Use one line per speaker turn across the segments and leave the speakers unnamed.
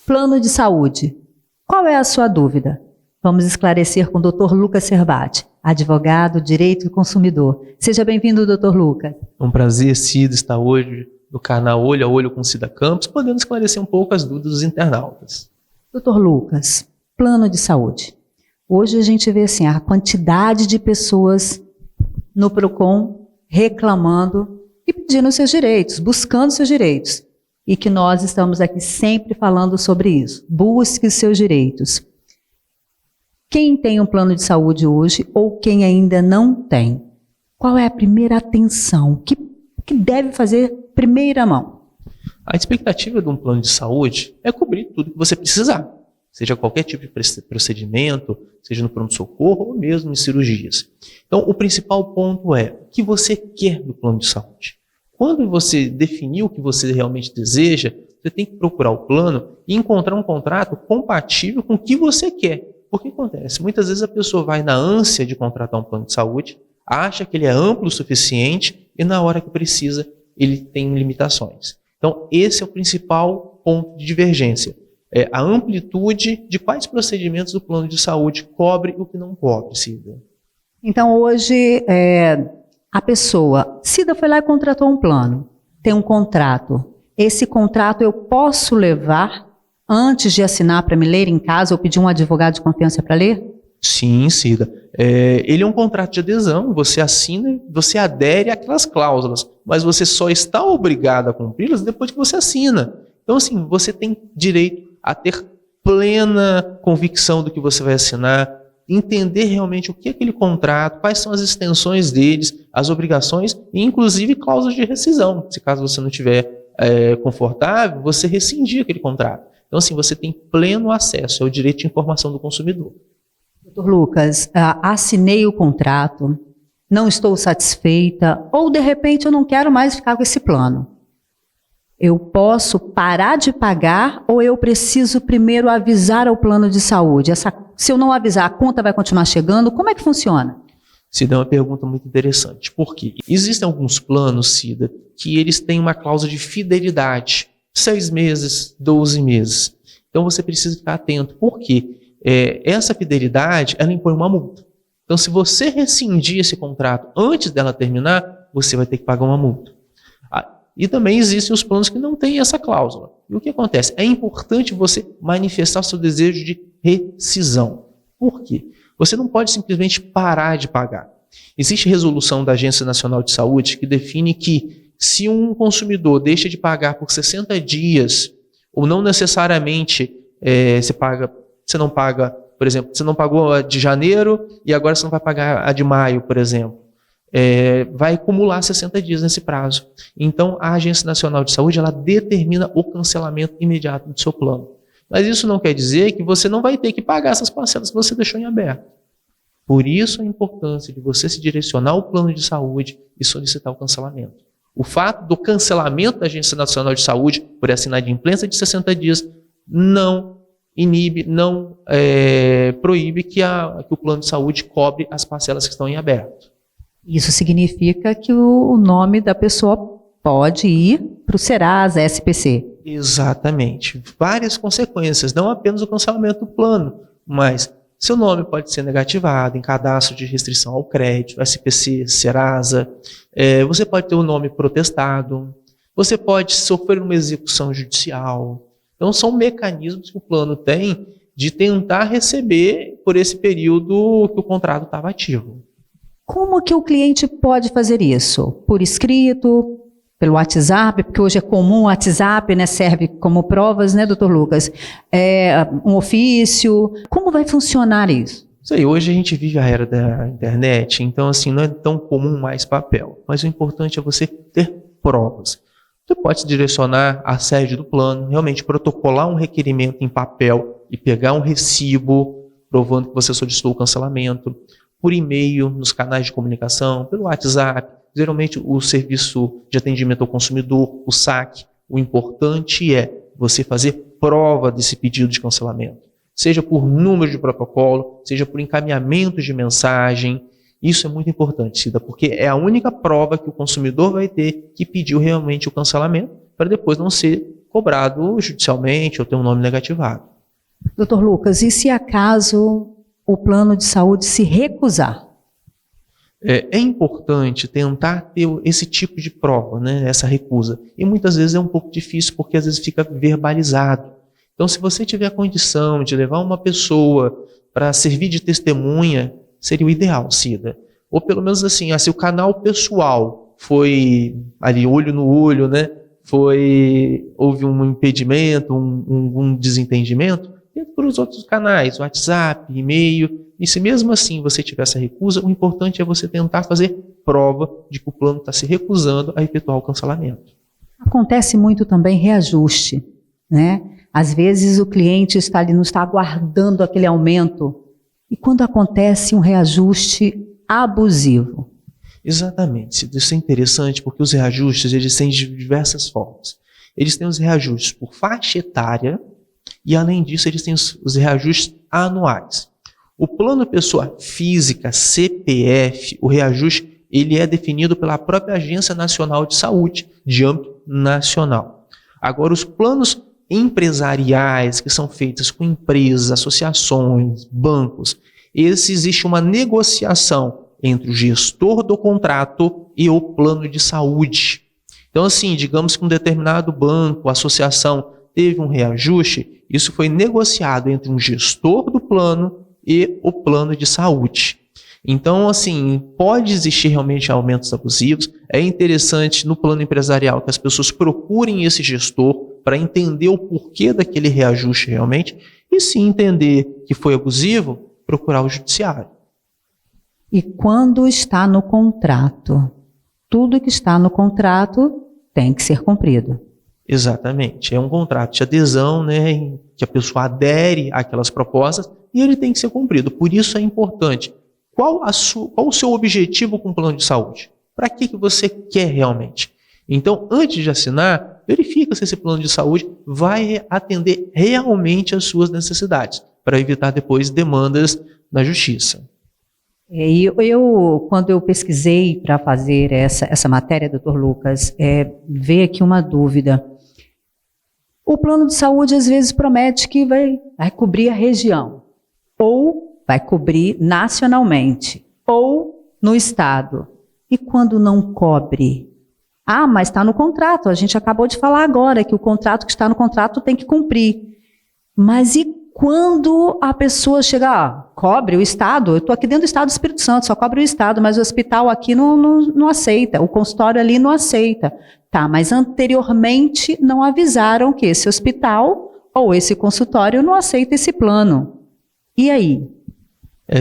Plano de saúde. Qual é a sua dúvida? Vamos esclarecer com o Dr. Lucas Servati, advogado, direito do consumidor. Seja bem-vindo, Dr. Lucas.
É um prazer, Cida, estar hoje no canal Olho a Olho com Cida Campos, podendo esclarecer um pouco as dúvidas dos internautas.
Dr. Lucas, plano de saúde. Hoje a gente vê assim, a quantidade de pessoas no Procon reclamando e pedindo seus direitos, buscando seus direitos. E que nós estamos aqui sempre falando sobre isso. Busque os seus direitos. Quem tem um plano de saúde hoje ou quem ainda não tem? Qual é a primeira atenção? O que deve fazer primeira mão?
A expectativa de um plano de saúde é cobrir tudo que você precisar, seja qualquer tipo de procedimento, seja no pronto-socorro ou mesmo em cirurgias. Então, o principal ponto é o que você quer do plano de saúde. Quando você definir o que você realmente deseja, você tem que procurar o plano e encontrar um contrato compatível com o que você quer. Porque acontece? Muitas vezes a pessoa vai na ânsia de contratar um plano de saúde, acha que ele é amplo o suficiente e na hora que precisa ele tem limitações. Então esse é o principal ponto de divergência. É a amplitude de quais procedimentos o plano de saúde cobre e o que não cobre, Cida.
Então hoje a pessoa, Cida foi lá e contratou um plano, tem um contrato. Esse contrato eu posso levar antes de assinar para me ler em casa ou pedir um advogado de confiança para ler?
Sim, Cida. Ele é um contrato de adesão, você assina, você adere àquelas cláusulas, mas você só está obrigado a cumpri-las depois que você assina. Então, assim, você tem direito a ter plena convicção do que você vai assinar, entender realmente o que é aquele contrato, quais são as extensões deles, as obrigações e inclusive cláusulas de rescisão. Se caso você não estiver confortável, você rescindir aquele contrato. Então, assim, você tem pleno acesso ao direito de informação do consumidor.
Doutor Lucas, assinei o contrato, não estou satisfeita, ou de repente eu não quero mais ficar com esse plano. Eu posso parar de pagar ou eu preciso primeiro avisar ao plano de saúde? Se eu não avisar, a conta vai continuar chegando? Como é que funciona?
Cida, é uma pergunta muito interessante. Por quê? Existem alguns planos, Cida, que eles têm uma cláusula de fidelidade. 6 meses, 12 meses. Então você precisa ficar atento. Por quê? Essa fidelidade, ela impõe uma multa. Então se você rescindir esse contrato antes dela terminar, você vai ter que pagar uma multa. E também existem os planos que não têm essa cláusula. E o que acontece? É importante você manifestar o seu desejo de rescisão. Por quê? Você não pode simplesmente parar de pagar. Existe resolução da Agência Nacional de Saúde que define que se um consumidor deixa de pagar por 60 dias, ou não necessariamente você não paga, por exemplo, você não pagou a de janeiro e agora você não vai pagar a de maio, por exemplo. Vai acumular 60 dias nesse prazo. Então, a Agência Nacional de Saúde, ela determina o cancelamento imediato do seu plano. Mas isso não quer dizer que você não vai ter que pagar essas parcelas que você deixou em aberto. Por isso, a importância de você se direcionar ao plano de saúde e solicitar o cancelamento. O fato do cancelamento da Agência Nacional de Saúde por essa inadimplência de 60 dias não inibe, não proíbe que o plano de saúde cobre as parcelas que estão em aberto.
Isso significa que o nome da pessoa pode ir para o Serasa, SPC.
Exatamente. Várias consequências, não apenas o cancelamento do plano, mas seu nome pode ser negativado em cadastro de restrição ao crédito, SPC, Serasa. Você pode ter o nome protestado. Você pode sofrer uma execução judicial. Então, são mecanismos que o plano tem de tentar receber por esse período que o contrato estava ativo.
Como que o cliente pode fazer isso? Por escrito, pelo WhatsApp, porque hoje é comum o WhatsApp, né, serve como provas, né, doutor Lucas? Um ofício, como vai funcionar isso?
Isso aí, hoje a gente vive a era da internet, então assim, não é tão comum mais papel, mas o importante é você ter provas. Você pode se direcionar à sede do plano, realmente protocolar um requerimento em papel e pegar um recibo provando que você solicitou o cancelamento, por e-mail, nos canais de comunicação, pelo WhatsApp, geralmente o serviço de atendimento ao consumidor, o SAC. O importante é você fazer prova desse pedido de cancelamento, seja por número de protocolo, seja por encaminhamento de mensagem. Isso é muito importante, Cida, porque é a única prova que o consumidor vai ter que pediu realmente o cancelamento, para depois não ser cobrado judicialmente ou ter um nome negativado.
Doutor Lucas, e se acaso o plano de saúde se recusar?
É importante tentar ter esse tipo de prova, né, essa recusa. E muitas vezes é um pouco difícil porque às vezes fica verbalizado. Então, se você tiver a condição de levar uma pessoa para servir de testemunha, seria o ideal, Cida. Ou pelo menos assim, se o canal pessoal foi ali olho no olho, né, houve um impedimento, um desentendimento, tenta por os outros canais, WhatsApp, e-mail. E se mesmo assim você tiver essa recusa, o importante é você tentar fazer prova de que o plano está se recusando a efetuar o cancelamento.
Acontece muito também reajuste, né? Às vezes o cliente está ali, não está aguardando aquele aumento. E quando acontece um reajuste abusivo?
Exatamente. Isso é interessante porque os reajustes eles têm de diversas formas. Eles têm os reajustes por faixa etária e, além disso, eles têm os reajustes anuais. O plano pessoa física, CPF, o reajuste, ele é definido pela própria Agência Nacional de Saúde, de âmbito nacional. Agora, os planos empresariais, que são feitos com empresas, associações, bancos, existe uma negociação entre o gestor do contrato e o plano de saúde. Então, assim, digamos que um determinado banco, associação, teve um reajuste, isso foi negociado entre um gestor do plano e o plano de saúde. Então, assim, pode existir realmente aumentos abusivos. É interessante no plano empresarial que as pessoas procurem esse gestor para entender o porquê daquele reajuste realmente e, se entender que foi abusivo, procurar o judiciário.
E quando está no contrato? Tudo que está no contrato tem que ser cumprido. Exatamente. É um contrato de adesão, né, em que a pessoa adere àquelas propostas e ele tem que ser cumprido. Por isso é importante. Qual o seu objetivo com o plano de saúde? Para que você quer realmente? Então, antes de assinar, verifica se esse plano de saúde vai atender realmente às suas necessidades, para evitar depois demandas na justiça. Quando eu pesquisei para fazer essa matéria, doutor Lucas, veio aqui uma dúvida. O plano de saúde às vezes promete que vai cobrir a região, ou vai cobrir nacionalmente, ou no estado. E quando não cobre? Mas está no contrato, a gente acabou de falar agora que o contrato que está no contrato tem que cumprir. Mas e quando a pessoa chega, cobre o estado, eu estou aqui dentro do estado do Espírito Santo, só cobre o estado, mas o hospital aqui não aceita, o consultório ali não aceita. Tá, mas anteriormente não avisaram que esse hospital ou esse consultório não aceita esse plano. E aí?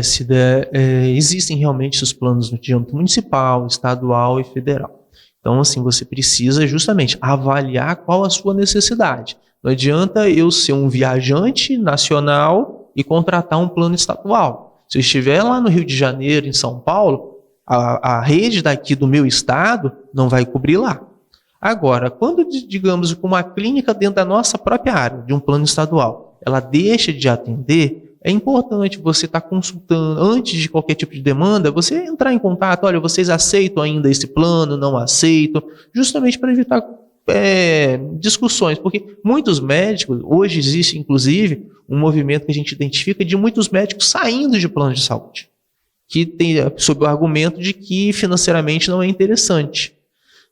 Cida, existem realmente os planos de âmbito municipal, estadual e federal. Então, assim, você precisa justamente avaliar qual a sua necessidade. Não adianta eu ser um viajante nacional e contratar um plano estadual. Se eu estiver lá no Rio de Janeiro, em São Paulo, a rede daqui do meu estado não vai cobrir lá. Agora, quando, digamos, uma clínica dentro da nossa própria área, de um plano estadual, ela deixa de atender, é importante você estar consultando, antes de qualquer tipo de demanda, você entrar em contato, olha, vocês aceitam ainda esse plano, não aceitam, justamente para evitar discussões, porque muitos médicos, hoje existe inclusive um movimento que a gente identifica de muitos médicos saindo de plano de saúde, que tem sob o argumento de que financeiramente não é interessante,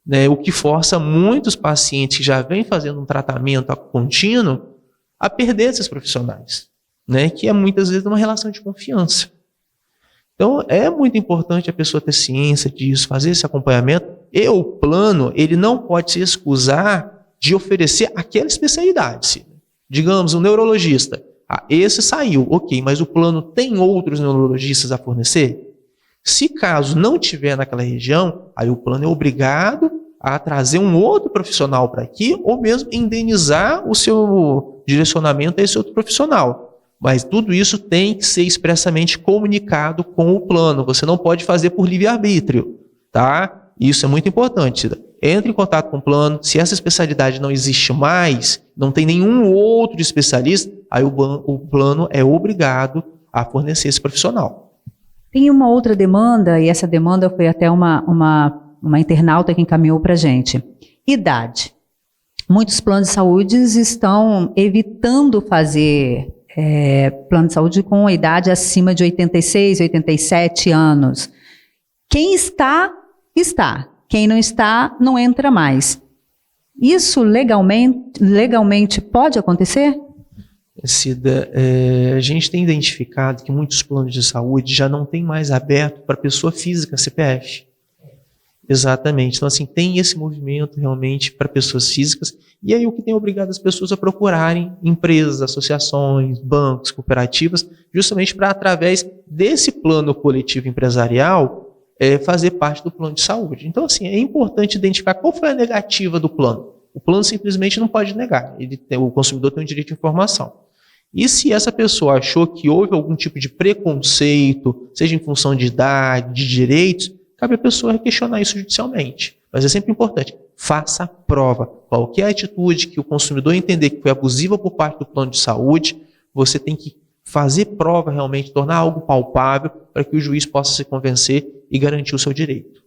né, o que força muitos pacientes que já vêm fazendo um tratamento contínuo a perder esses profissionais, né, que é muitas vezes uma relação de confiança. Então, é muito importante a pessoa ter ciência disso, fazer esse acompanhamento, e o plano, ele não pode se excusar de oferecer aquela especialidade. Digamos, um neurologista, esse saiu, ok, mas o plano tem outros neurologistas a fornecer? Se caso não tiver naquela região, aí o plano é obrigado a trazer um outro profissional para aqui, ou mesmo indenizar o seu direcionamento a esse outro profissional. Mas tudo isso tem que ser expressamente comunicado com o plano. Você não pode fazer por livre-arbítrio, tá? Isso é muito importante. Entre em contato com o plano. Se essa especialidade não existe mais, não tem nenhum outro especialista, aí o plano é obrigado a fornecer esse profissional.
Tem uma outra demanda, e essa demanda foi até uma internauta que encaminhou para a gente. Idade. Muitos planos de saúde estão evitando fazer plano de saúde com a idade acima de 86, 87 anos. Quem está, está. Quem não está, não entra mais. Isso legalmente pode acontecer?
Cida, a gente tem identificado que muitos planos de saúde já não tem mais aberto para pessoa física, CPF. Exatamente. Então, assim, tem esse movimento realmente para pessoas físicas, e aí o que tem obrigado as pessoas a procurarem empresas, associações, bancos, cooperativas, justamente para, através desse plano coletivo empresarial, fazer parte do plano de saúde. Então, assim, é importante identificar qual foi a negativa do plano. O plano simplesmente não pode negar. O consumidor tem um direito de informação. E se essa pessoa achou que houve algum tipo de preconceito, seja em função de idade, de direitos, cabe a pessoa questionar isso judicialmente. Mas é sempre importante, faça a prova. Qualquer atitude que o consumidor entender que foi abusiva por parte do plano de saúde, você tem que fazer prova realmente, tornar algo palpável para que o juiz possa se convencer e garantir o seu direito.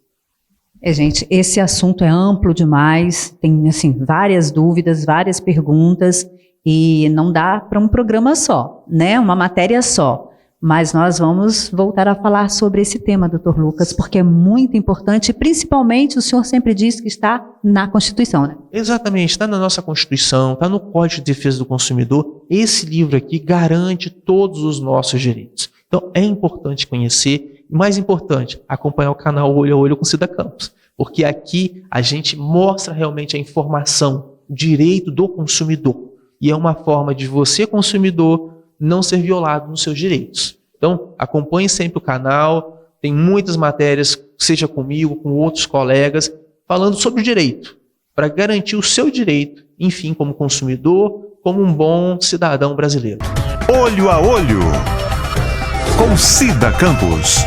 Gente, esse assunto é amplo demais, tem assim, várias dúvidas, várias perguntas, e não dá para um programa só, né? Uma matéria só. Mas nós vamos voltar a falar sobre esse tema, Dr. Lucas, porque é muito importante, principalmente o senhor sempre diz que está na Constituição, né?
Exatamente, está na nossa Constituição, está no Código de Defesa do Consumidor. Esse livro aqui garante todos os nossos direitos. Então é importante conhecer, e mais importante, acompanhar o canal Olho a Olho com Cida Campos, porque aqui a gente mostra realmente a informação, o direito do consumidor. E é uma forma de você, consumidor, não ser violado nos seus direitos. Então, acompanhe sempre o canal, tem muitas matérias, seja comigo, com outros colegas, falando sobre o direito, para garantir o seu direito, enfim, como consumidor, como um bom cidadão brasileiro.
Olho a Olho, com Cida Campos.